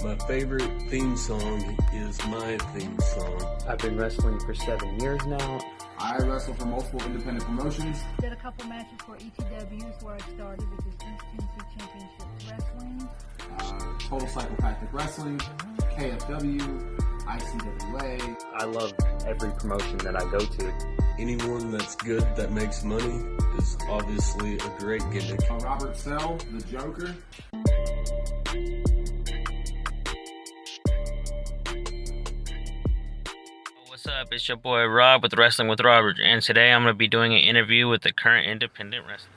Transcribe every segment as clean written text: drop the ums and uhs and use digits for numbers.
My favorite theme song is my theme song. I've been wrestling for 7 years now. I wrestle for multiple independent promotions. Did a couple matches for ETWs where I started, which is East Tennessee Championship Wrestling. Total Psychopathic Wrestling, KFW, ICWA. I love every promotion that I go to. Anyone that's good that makes money is obviously a great gimmick. Robert Sell, the Joker. What's up? It's your boy Rob with Wrestling with Robert, and today I'm going to be doing an interview with the current independent wrestler.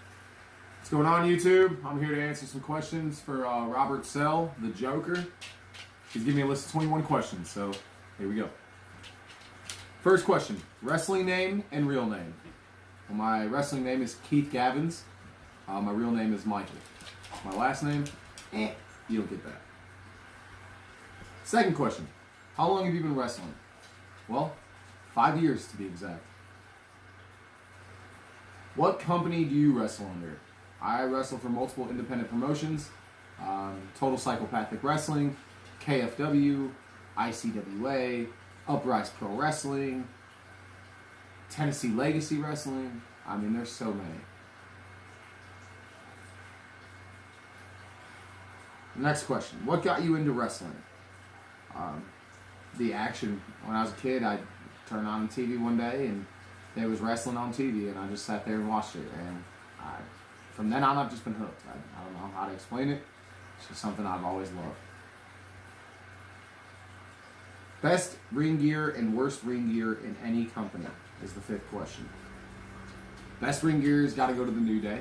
What's going on, YouTube? I'm here to answer some questions for Robert Sell, the Joker. He's giving me a list of 21 questions, so here we go. First question, wrestling name and real name. Well, my wrestling name is Keith Gavins. My real name is Michael. My last name, you don't get that. Second question, how long have you been wrestling? Well, 5 years to be exact. What company do you wrestle under? I wrestle for multiple independent promotions. Total Psychopathic Wrestling, KFW, ICWA, Uprise Pro Wrestling, Tennessee Legacy Wrestling. I mean, there's so many. Next question. What got you into wrestling? The action. When I was a kid, I'd turn on TV one day and there was wrestling on TV, and I just sat there and watched it. And from then on, I've just been hooked. I don't know how to explain it. It's just something I've always loved. Best ring gear and worst ring gear in any company is the fifth question. Best ring gear has got to go to the New Day.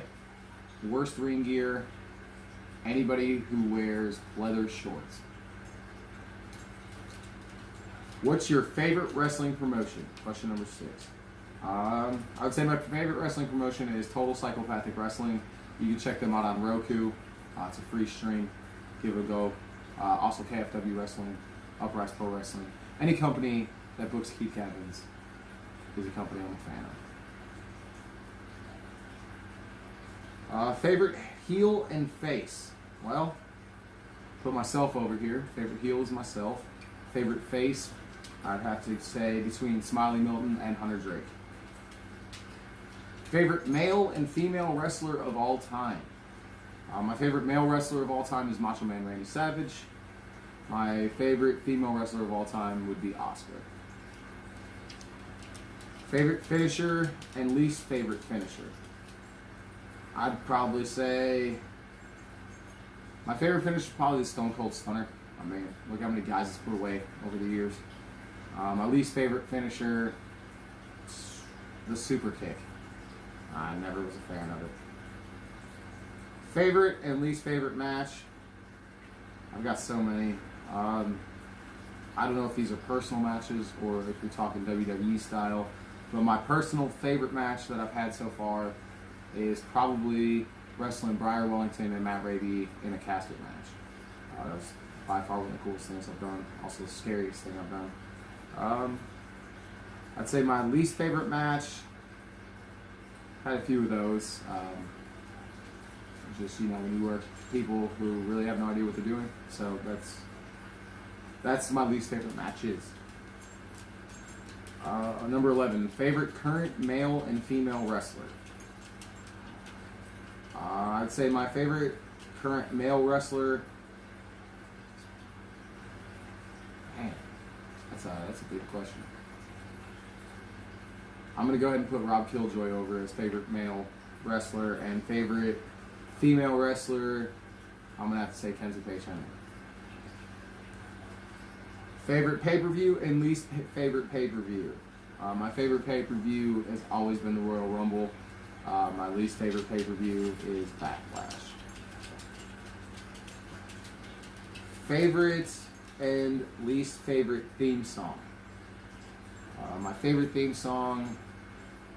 Worst ring gear, anybody who wears leather shorts. What's your favorite wrestling promotion? Question number 6. I would say my favorite wrestling promotion is Total Psychopathic Wrestling. You can check them out on Roku. It's a free stream. Give it a go. Also KFW Wrestling, Uprise Pro Wrestling. Any company that books Keith Gavins is a company I'm a fan of. Favorite heel and face? Well, put myself over here. Favorite heel is myself. Favorite face, I'd have to say between Smiley Milton and Hunter Drake. Favorite male and female wrestler of all time? My favorite male wrestler of all time is Macho Man Randy Savage. My favorite female wrestler of all time would be Asuka. Favorite finisher and least favorite finisher? I'd probably say my favorite finisher is probably the Stone Cold Stunner. I mean, look how many guys it's put away over the years. My least favorite finisher, the Super Kick. I never was a fan of it. Favorite and least favorite match? I've got so many. I don't know if these are personal matches or if you're talking WWE style, but my personal favorite match that I've had so far is probably wrestling Briar Wellington and Matt Raby in a casket match. That was by far one of the coolest things I've done. Also the scariest thing I've done. I'd say my least favorite match, had a few of those. Just, when you work with people who really have no idea what they're doing. So that's my least favorite matches. Number 11, favorite current male and female wrestler. I'd say my favorite current male wrestler. Man, that's a good question. I'm gonna go ahead and put Rob Killjoy over as favorite male wrestler, and favorite female wrestler, I'm gonna have to say Kenzie Paige Henry. Favorite pay-per-view and least favorite pay-per-view. My favorite pay-per-view has always been the Royal Rumble. My least favorite pay-per-view is Backlash. Favorite and least favorite theme song. My favorite theme song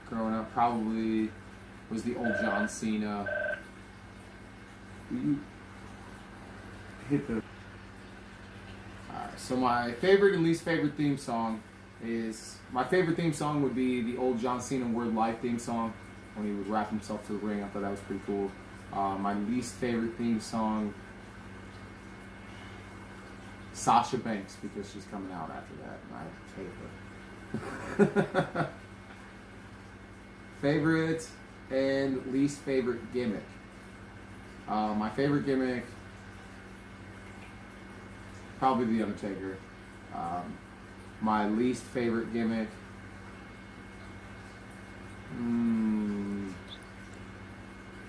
growing up probably was the old John Cena. Hit the. Alright, so my favorite and least favorite theme song is, my favorite theme song would be the old John Cena Word Life theme song when he would wrap himself to the ring. I thought that was pretty cool. My least favorite theme song Sasha Banks, because she's coming out after that, and I hate her. Favorite and least favorite gimmick. My favorite gimmick, probably The Undertaker. My least favorite gimmick,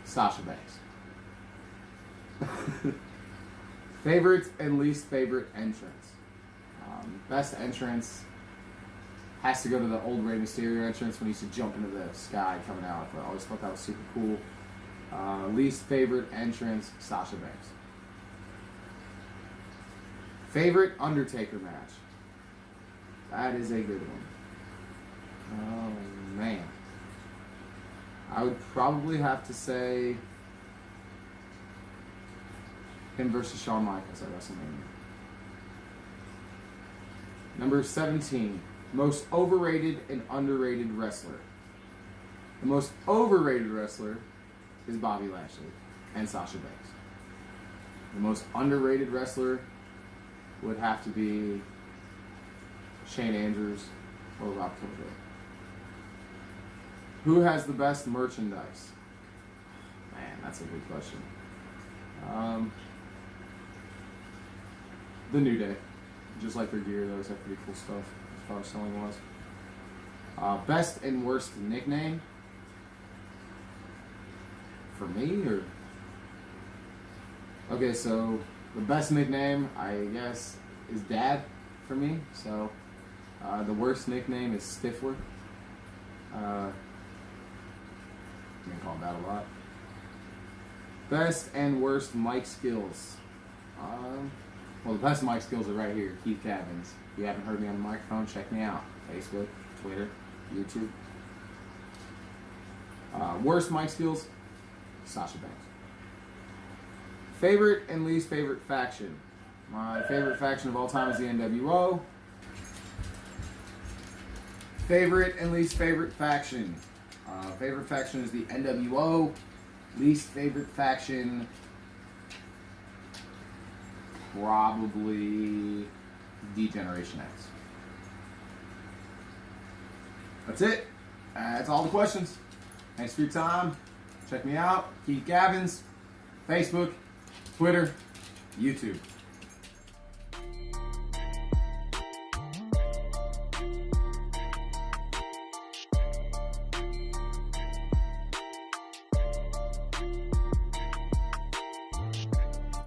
Sasha Banks. Favorite and least favorite entrance. Best entrance has to go to the old Rey Mysterio entrance when he used to jump into the sky coming out. I always thought that was super cool. Least favorite entrance, Sasha Banks. Favorite Undertaker match. That is a good one. Oh, man. I would probably have to say him versus Shawn Michaels at WrestleMania. Number 17. Most overrated and underrated wrestler. The most overrated wrestler is Bobby Lashley and Sasha Banks. The most underrated wrestler would have to be Shane Andrews or Rob Kilgore. Who has the best merchandise? Man, that's a good question. The New Day. Just like their gear, they always have pretty cool stuff as far as selling was. Best and worst nickname? For me, or? Okay, so the best nickname, I guess, is Dad for me. So the worst nickname is Stifler. I've been called that a lot. Best and worst mic skills. Well, the best mic skills are right here. Keith Gavins. If you haven't heard me on the microphone, check me out. Facebook, Twitter, YouTube. Worst mic skills, Sasha Banks. Favorite and least favorite faction. My favorite faction of all time is the NWO. Favorite and least favorite faction. Favorite faction is the NWO. Least favorite faction, probably D-Generation X. That's it. That's all the questions. Thanks for your time. Check me out. Keith Gavins. Facebook, Twitter, YouTube.